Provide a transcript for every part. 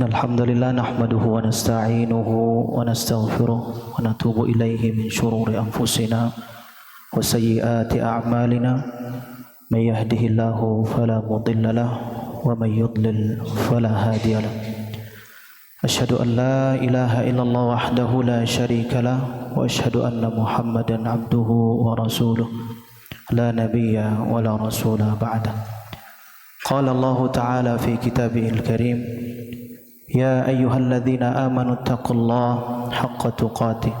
إن الحمد لله نحمده ونستعينه ونستغفره ونتوب إليه من شرور أنفسنا وسيئات أعمالنا من يهده الله فلا مضل له ومن يضلل فلا هادي له أشهد أن لا إله إلا الله وحده لا شريك له وأشهد أن محمدا عبده ورسوله لا نبي ولا رسول بعده قال الله تعالى في كتابه الكريم يا أيها الذين آمنوا اتقوا الله حق تقاته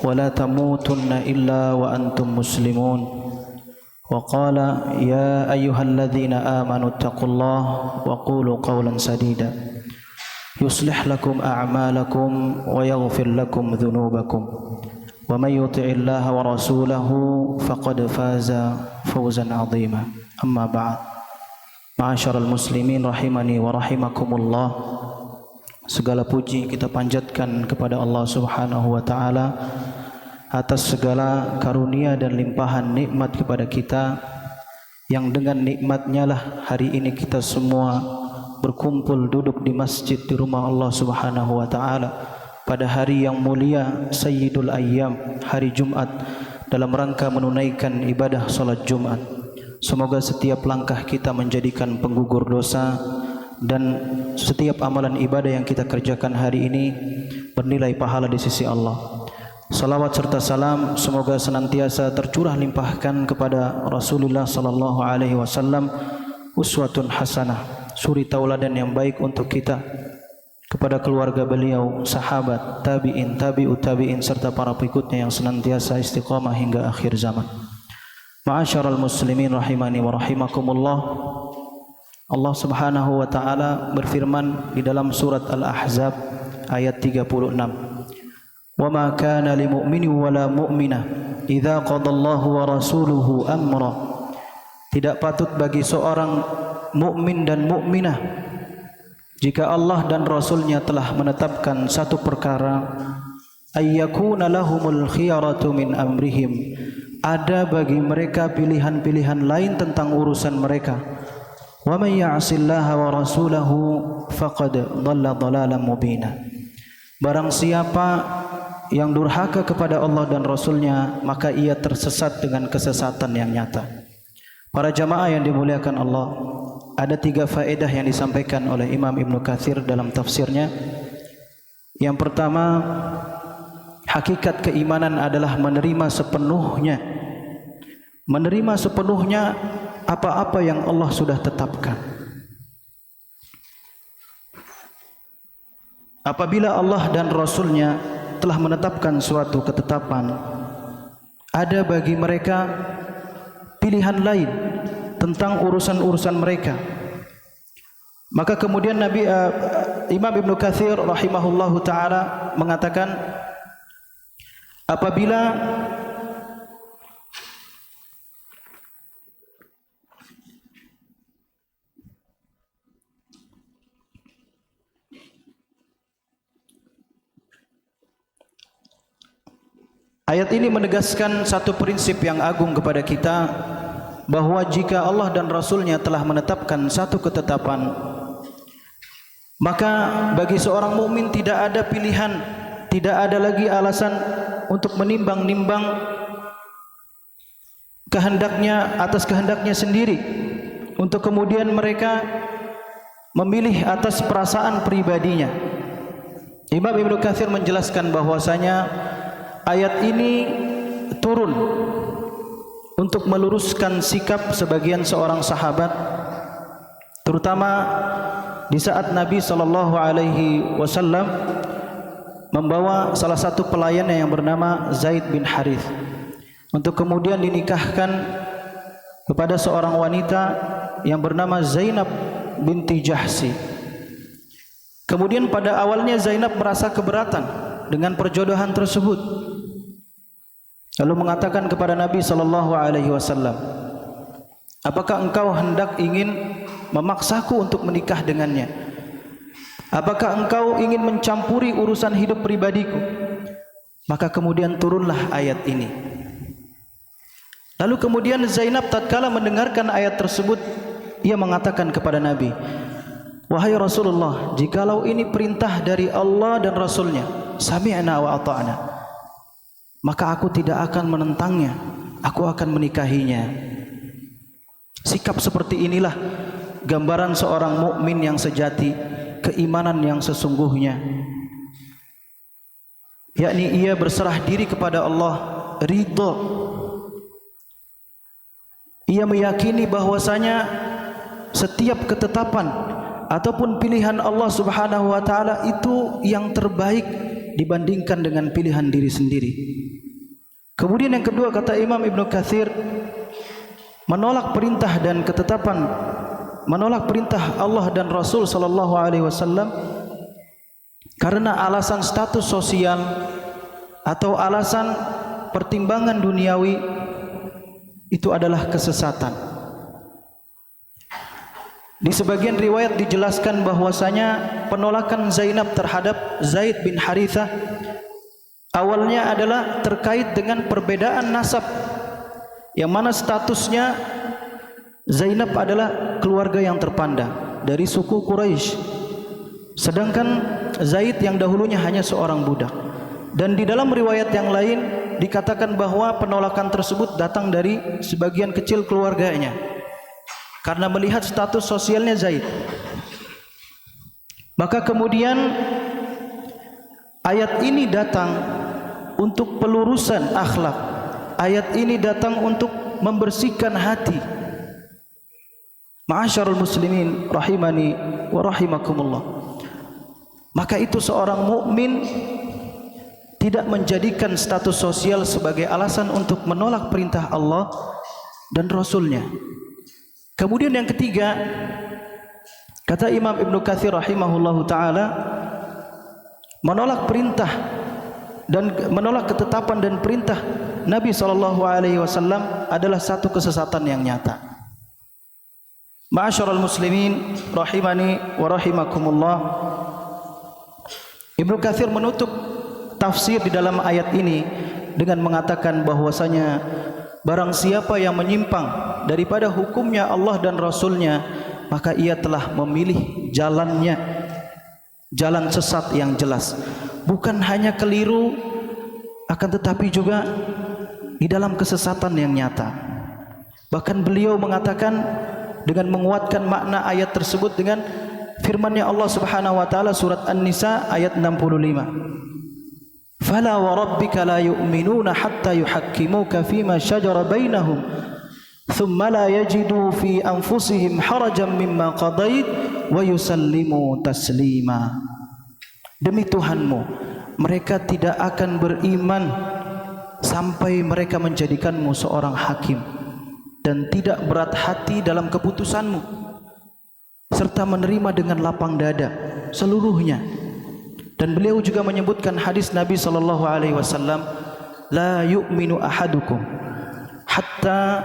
ولا تموتن إلا وأنتم مسلمون وقال يا أيها الذين آمنوا اتقوا الله وقولوا قولا سديدا يصلح لكم أعمالكم ويغفر لكم ذنوبكم ومن يطع الله ورسوله فقد فاز فوزا عظيما أما بعد Ma'asyiral muslimin rahimani wa rahimakumullah. Segala puji kita panjatkan kepada Allah Subhanahu wa taala atas segala karunia dan limpahan nikmat kepada kita, yang dengan nikmatnya lah hari ini kita semua berkumpul duduk di masjid di rumah Allah Subhanahu wa taala pada hari yang mulia Sayyidul Ayyam, hari Jumat, dalam rangka menunaikan ibadah salat Jumat. Semoga setiap langkah kita menjadikan penggugur dosa, dan setiap amalan ibadah yang kita kerjakan hari ini bernilai pahala di sisi Allah. Salawat serta salam semoga senantiasa tercurah limpahkan kepada Rasulullah sallallahu alaihi wasallam, uswatun hasanah, suri tauladan yang baik untuk kita, kepada keluarga beliau, sahabat, tabi'in, tabi'ut tabi'in, serta para pengikutnya yang senantiasa istiqamah hingga akhir zaman. Ma'asyiral muslimin rahimani wa rahimakumullah. Allah Subhanahu wa taala berfirman di dalam surat Al-Ahzab ayat 36. Wa ma kana lil mu'mini wa la mu'minah idza qadallahu wa rasuluhu amra. Tidak patut bagi seorang mukmin dan mukminah jika Allah dan Rasulnya telah menetapkan satu perkara, ayyakuna lahumul khiyaratu min amrihim, ada bagi mereka pilihan-pilihan lain tentang urusan mereka. Wa may ya'sillaha wa rasulahu faqad dhalla dhalalan mubina. Barang siapa yang durhaka kepada Allah dan Rasulnya, maka ia tersesat dengan kesesatan yang nyata. Para jamaah yang dimuliakan Allah, ada 3 faedah yang disampaikan oleh Imam Ibnu Katsir dalam tafsirnya. Yang pertama, hakikat keimanan adalah menerima sepenuhnya apa-apa yang Allah sudah tetapkan. Apabila Allah dan Rasulnya telah menetapkan suatu ketetapan, ada bagi mereka pilihan lain tentang urusan-urusan mereka, maka kemudian Imam Ibnu Katsir rahimahullahu taala mengatakan, apabila ayat ini menegaskan satu prinsip yang agung kepada kita, bahwa jika Allah dan Rasulnya telah menetapkan satu ketetapan, maka bagi seorang mukmin tidak ada pilihan, tidak ada lagi alasan untuk menimbang-nimbang kehendaknya atas kehendaknya sendiri, untuk kemudian mereka memilih atas perasaan pribadinya. Imam Ibnu Katsir menjelaskan bahwasanya ayat ini turun untuk meluruskan sikap sebagian seorang sahabat, terutama di saat Nabi sallallahu alaihi wasallam membawa salah satu pelayannya yang bernama Zaid bin Harith untuk kemudian dinikahkan kepada seorang wanita yang bernama Zainab binti Jahsi. Kemudian pada awalnya Zainab merasa keberatan dengan perjodohan tersebut, lalu mengatakan kepada Nabi sallallahu alaihi wasallam, apakah engkau hendak ingin memaksaku untuk menikah dengannya? Apakah engkau ingin mencampuri urusan hidup pribadiku? Maka kemudian turunlah ayat ini. Lalu kemudian Zainab tatkala mendengarkan ayat tersebut, ia mengatakan kepada Nabi, wahai Rasulullah, jikalau ini perintah dari Allah dan Rasulnya, sami'na wa ata'na, maka aku tidak akan menentangnya, aku akan menikahinya. Sikap seperti inilah gambaran seorang mukmin yang sejati, keimanan yang sesungguhnya, yakni ia berserah diri kepada Allah, ridha. Ia meyakini bahwasanya setiap ketetapan ataupun pilihan Allah Subhanahu wa taala itu yang terbaik dibandingkan dengan pilihan diri sendiri. Kemudian yang kedua, kata Imam Ibnu Katsir, menolak perintah dan ketetapan, menolak perintah Allah dan Rasul sallallahu alaihi wasallam karena alasan status sosial atau alasan pertimbangan duniawi, itu adalah kesesatan. Di sebagian riwayat dijelaskan bahwasanya penolakan Zainab terhadap Zaid bin Harithah awalnya adalah terkait dengan perbedaan nasab, yang mana statusnya Zainab adalah keluarga yang terpandang dari suku Quraisy, sedangkan Zaid yang dahulunya hanya seorang budak. Dan di dalam riwayat yang lain dikatakan bahwa penolakan tersebut datang dari sebagian kecil keluarganya karena melihat status sosialnya Zaid. Maka kemudian ayat ini datang untuk pelurusan akhlak. Ayat ini datang untuk membersihkan hati. Ma'asyarul muslimin rahimani wa rahimakumullah. Maka itu seorang mukmin tidak menjadikan status sosial sebagai alasan untuk menolak perintah Allah dan Rasulnya. Kemudian yang ketiga, kata Imam Ibnu Katsir rahimahullahu taala, menolak perintah dan menolak ketetapan dan perintah Nabi sallallahu alaihi wasallam adalah satu kesesatan yang nyata. Ma'asyiral muslimin rahimani wa rahimakumullah. Ibnu Katsir menutup tafsir di dalam ayat ini dengan mengatakan bahwasanya barang siapa yang menyimpang daripada hukumnya Allah dan Rasulnya, maka ia telah memilih jalannya, jalan sesat yang jelas. Bukan hanya keliru, akan tetapi juga di dalam kesesatan yang nyata. Bahkan beliau mengatakan dengan menguatkan makna ayat tersebut dengan firman-Nya Allah Subhanahu wa taala surat An-Nisa ayat 65. Fala wa rabbika la yu'minuna hatta yuhakkimuka fima shajara bainahum thumma la yajidu fi anfusihim harajan mimma qadait wa yusallimu taslima. Demi Tuhanmu, mereka tidak akan beriman sampai mereka menjadikanmu seorang hakim dan tidak berat hati dalam keputusanmu, serta menerima dengan lapang dada seluruhnya. Dan beliau juga menyebutkan hadis Nabi sallallahu alaihi wasallam, la yu'minu ahadukum hatta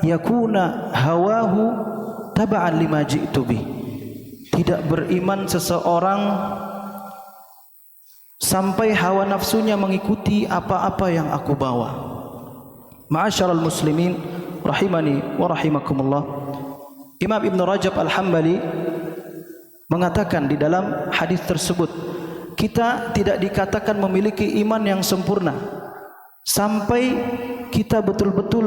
yakuna hawahu taba'an lima ji'tu bih. Tidak beriman seseorang sampai hawa nafsunya mengikuti apa-apa yang aku bawa. Ma'asyiral muslimin rahimani wa rahimakumullah. Imam Ibn Rajab Al-Hambali mengatakan di dalam hadis tersebut, kita tidak dikatakan memiliki iman yang sempurna sampai kita betul-betul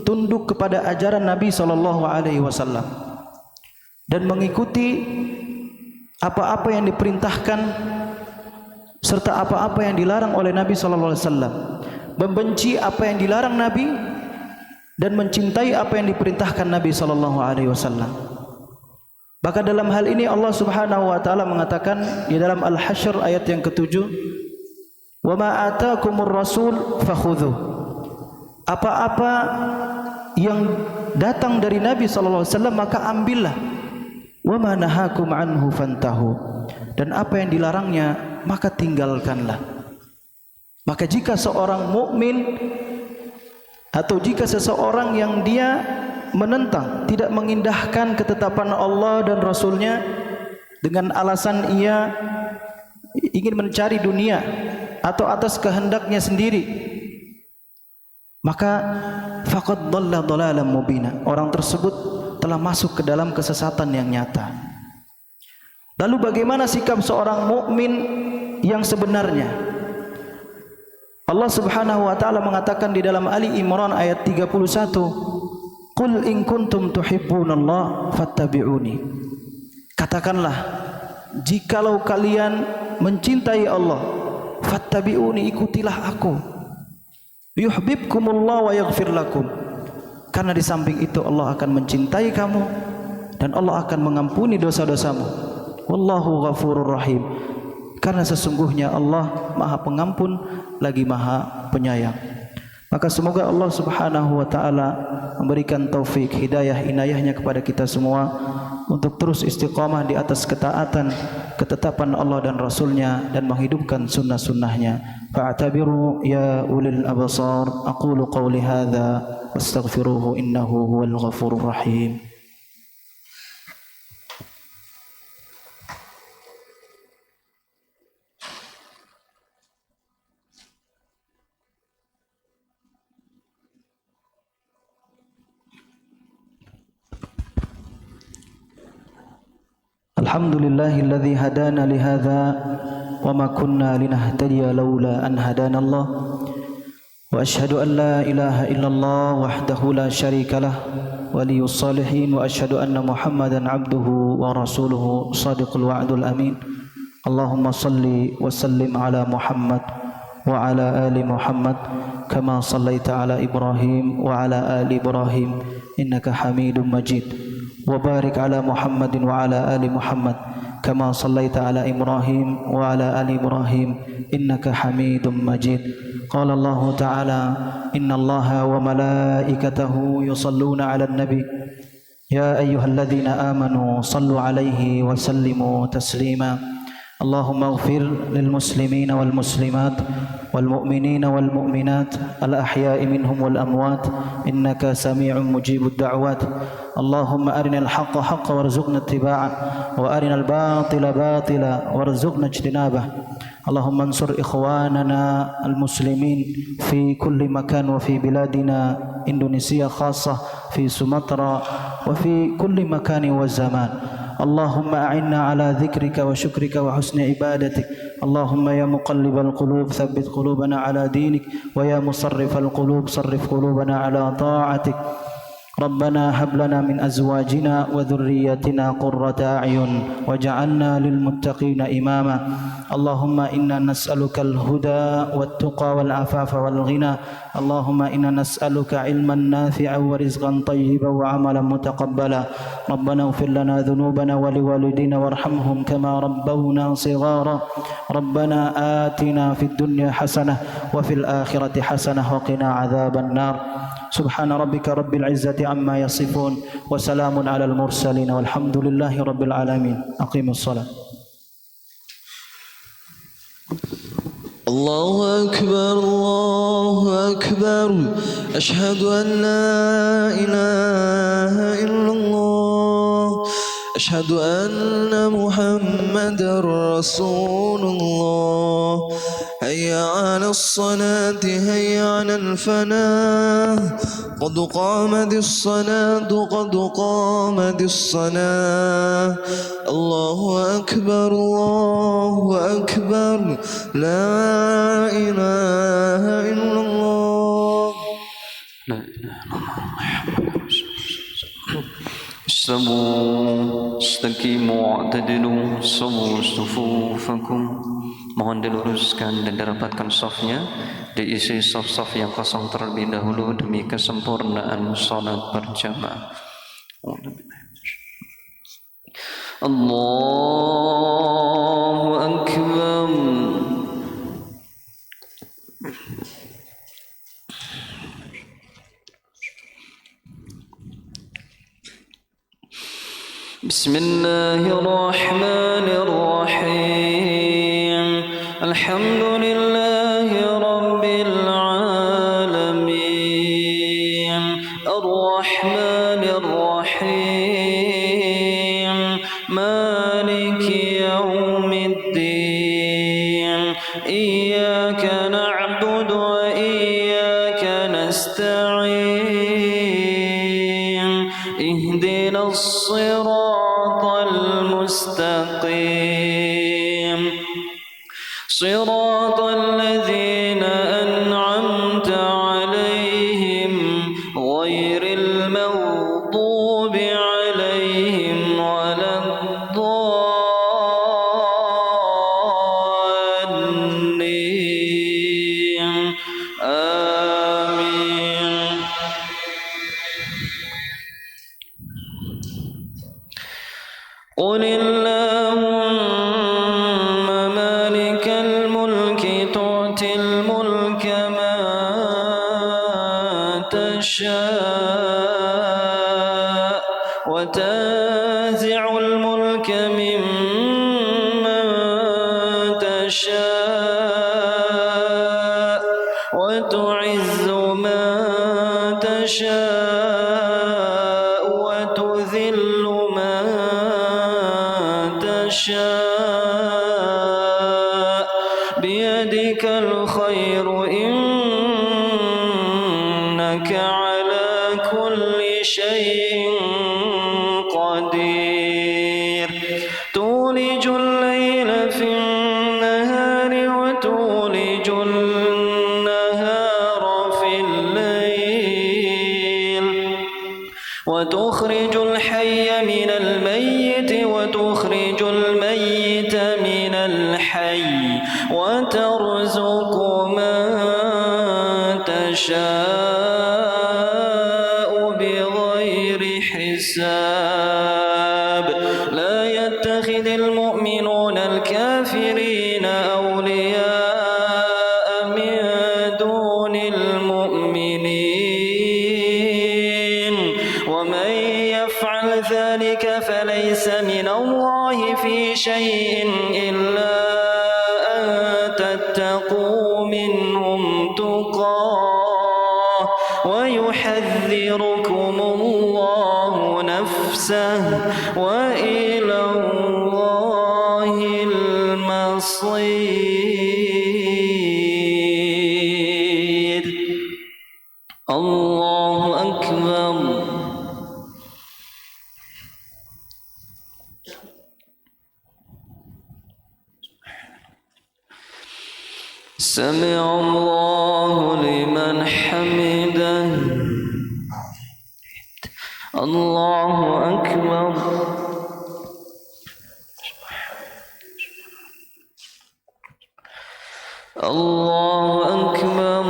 tunduk kepada ajaran Nabi sallallahu alaihi wasallam dan mengikuti apa-apa yang diperintahkan serta apa-apa yang dilarang oleh Nabi sallallahu alaihi wasallam, membenci apa yang dilarang Nabi dan mencintai apa yang diperintahkan Nabi sallallahu alaihi wasallam. Maka dalam hal ini Allah Subhanahu wa taala mengatakan di dalam Al-Hasyr ayat yang ke-7, "Wa ma ataakumur rasul fakhudhuh." Apa-apa yang datang dari Nabi sallallahu alaihi wasallam maka ambillah. "Wa ma nahakum anhu fantahu." Dan apa yang dilarangnya maka tinggalkanlah. Maka jika seorang mukmin atau jika seseorang yang dia menentang, tidak mengindahkan ketetapan Allah dan Rasulnya dengan alasan ia ingin mencari dunia atau atas kehendaknya sendiri, maka faqad dhalla dhalalan mubina. Orang tersebut telah masuk ke dalam kesesatan yang nyata. Lalu bagaimana sikap seorang mukmin yang sebenarnya? Allah Subhanahu wa taala mengatakan di dalam Ali Imran ayat 31, "Qul in kuntum tuhibbunallah fattabi'uni." Katakanlah, jikalau kalian mencintai Allah, fattabi'uni, ikutilah aku. Yuhibbukumullah wa yaghfir lakum. Karena di samping itu Allah akan mencintai kamu dan Allah akan mengampuni dosa-dosamu. Wallahu ghafurur rahim. Karena sesungguhnya Allah Maha Pengampun lagi Maha Penyayang. Maka semoga Allah Subhanahu wa taala memberikan taufik, hidayah, inayahnya kepada kita semua untuk terus istiqamah di atas ketaatan, ketetapan Allah dan Rasulnya, dan menghidupkan sunnah-sunnahnya. Fa'tabiru ya ulil absar. Aqulu qawli hadza wastaghfiruhu innahu huwal ghafurur rahim. Alhamdulillahilladzi hadana lihadza wa ma kunna linahtadiya laula an hadana Allah. Wa asyhadu an la ilaha illallah wahdahu la syarika lah waliyus salihin wa asyhadu anna Muhammadan abduhu wa rasuluhu shadiqul wa'dul amin. Allahumma salli wa sallim ala Muhammad wa ala ali Muhammad kama sallaita ala Ibrahim wa ala ali Ibrahim innaka Hamidum Majid. وبارك على محمد وعلى آل محمد كما صليت على إبراهيم وعلى آل إبراهيم إنك حميد مجيد. قال الله تعالى إن الله وملائكته يصلون على النبي يا أيها الذين آمنوا صلوا عليه وسلموا تسليما. اللهم اغفر للمسلمين والمسلمات والمؤمنين والمؤمنات الأحياء منهم والأموات إنك سميع مجيب الدعوات. اللهم أرنا الحق حقا وارزقنا اتباعه وأرنا الباطل باطلا وارزقنا اجتنابه. اللهم انصر إخواننا المسلمين في كل مكان وفي بلادنا إندونيسيا خاصة في سومطرة وفي كل مكان والزمان. اللهم أعنا على ذكرك وشكرك وحسن عبادتك. اللهم يا مقلب القلوب ثبت قلوبنا على دينك ويا مصرف القلوب صرف قلوبنا على طاعتك. ربنا هب لنا من أزواجنا وذرياتنا قرة أعين واجعلنا للمتقين إماما. اللهم إنا نسألك الهدى والتقى والعفاف والغنى. اللهم إنا نسألك علما نافعا ورزقا طيبا وعملا متقبلا. ربنا اغفر لنا ذنوبنا ولوالدينا وارحمهم كما ربونا صغارا. ربنا آتنا في الدنيا حسنة وفي الآخرة حسنة وقنا عذاب النار. سبحان ربك رب العزة عما يصفون وسلام على المرسلين والحمد لله رب العالمين. أقيموا الصلاة. الله أكبر الله أكبر أشهد أن لا إله إلا الله أشهد أن محمدا رسول الله. هيا على الصلاة هيا على الفلاح قد قامت الصلاة قد قامت الصلاة. الله أكبر الله أكبر لا إله إلا الله. لا إله إلا الله. استووا استقيموا واعتدلوا سووا صفوفكم. Mohon diluruskan dan dirapatkan safnya, diisi saf-saf yang kosong terlebih dahulu demi kesempurnaan salat berjamaah. Allahu Akbar. Bismillahirrahmanirrahim. Alhamdulillahi Rabbil Alamin. Ar-Rahmanir Rahim. Maliki Yawmiddin. Iyyaka na'budu wa iyyaka nasta'in. Ihdinas siratal mustaqim. صراط الذين أنعمت عليهم غير المغضوب عليهم ولا الضالين آمين. قل اللهم مالك الملك تؤتي الملك من تشاء وتنزع الملك ممن تشاء وتعز من تشاء وتذل من تشاء بيدك الخير إنك على كل شيء قدير. تولج الليل في النهار وتولج النهار في الليل وتخرج الحي من الميت وتخرج الميت من الحي وترزق من تشاء بغير حساب. لا يتخذ المؤمنون الكافرين أولياء من دون المؤمنين ومن يفعل ذلك فليس من الله في شيء إلا أن تتقوا منهم تقاه ويحذركم الله نفسه وإلى الله المصير. الله أكبر. سمع الله لمن حمده. الله أكبر. الله أكبر.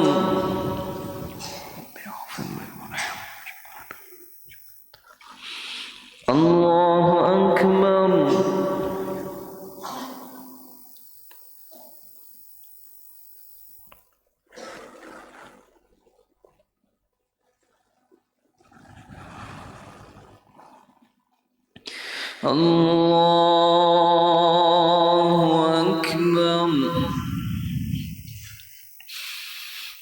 الله أكبر. الله أكبر.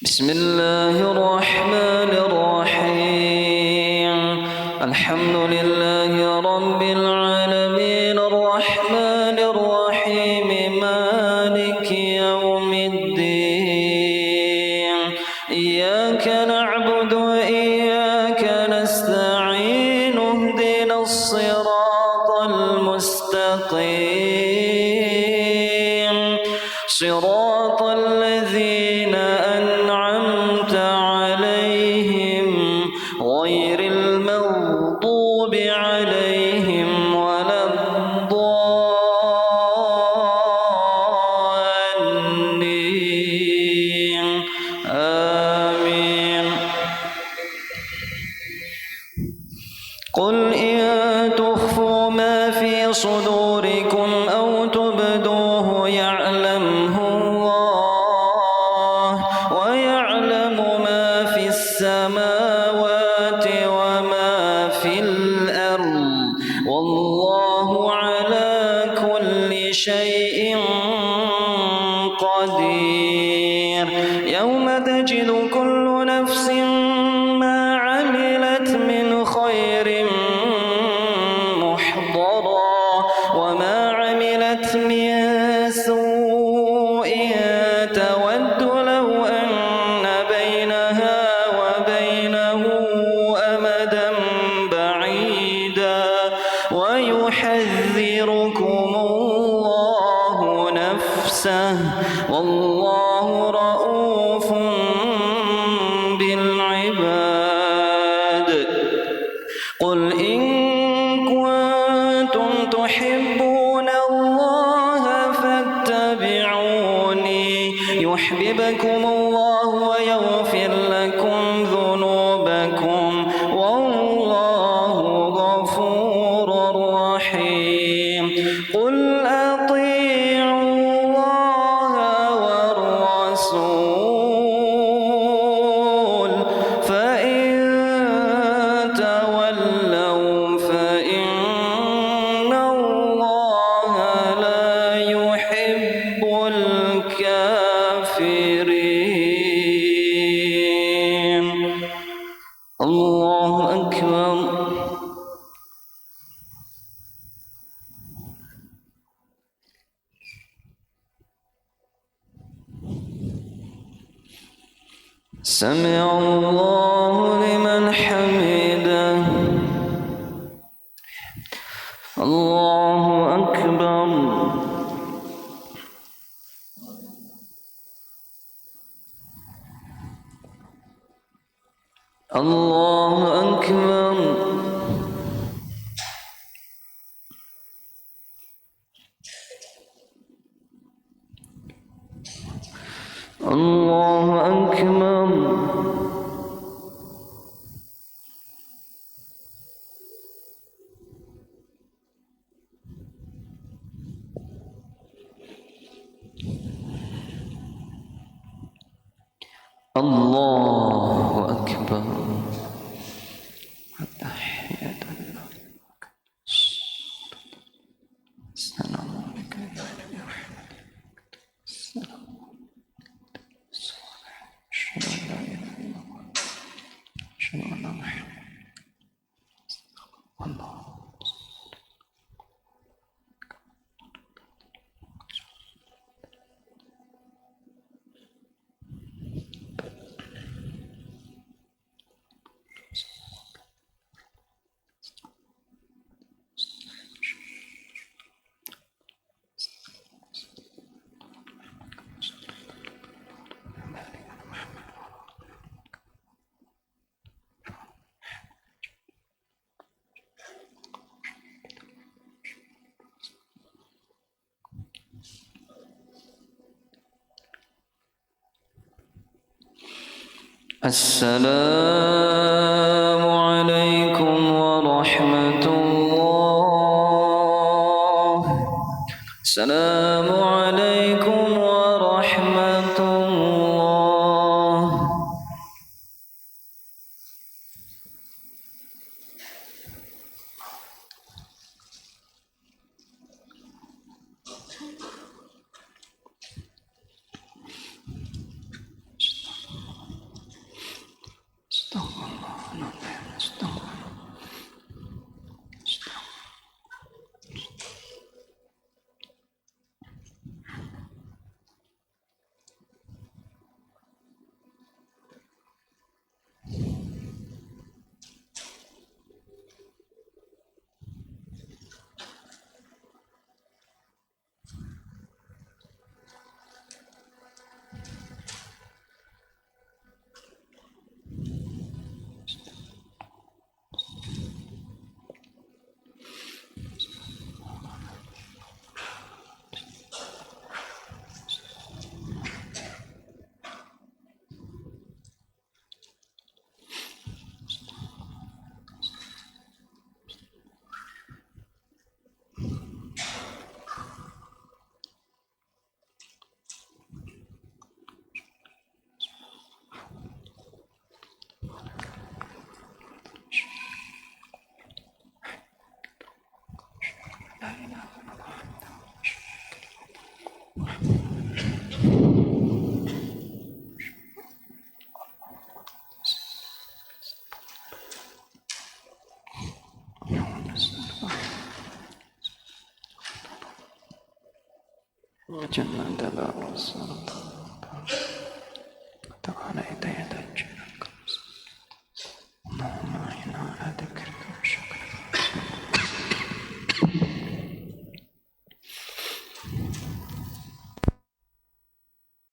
بسم الله الرحمن الرحيم. الحمد لله رب العالمين الرحمن الرحيم مالك يوم الدين. إياك نعبد وإياك نستعين اهدنا الصراط المستقيم صراط الذين أنعمت عليهم غير المغضوب عليهم ولا الضالين آمين. قل إن تخفوا ما في صدوركم أو تبدوه يعلمه الله ويعلم ما في السماوات وما في الأرض والله على كل شيء قدير. يوم تجد كل نفس ما عملت من خير محضرا وما عملت من سوء تود لو أن بينها وبينه أمدا بعيدا ويحذركم الله نفسه والله والله رؤوف بالعباد قل إن كنتم تحبون الله فاتبعوني يحببكم الله ويغفر لكم ذنوبكم والله غفور رحيم قل أطيعوا الله والرسول فإن تولوا فإن الله لا يحب الكافرين الله أكبر سمع الله لمن حمده الله أكبر الله أكبر الله أكبر الله أكبر التحيات لله السلام عليكم السلام أشهد أن لا إله إلا الله أشهد أن محمدا الله السلام عليكم ورحمة الله السلام عليكم ورحمة الله وجنة الرسول تعالى هداية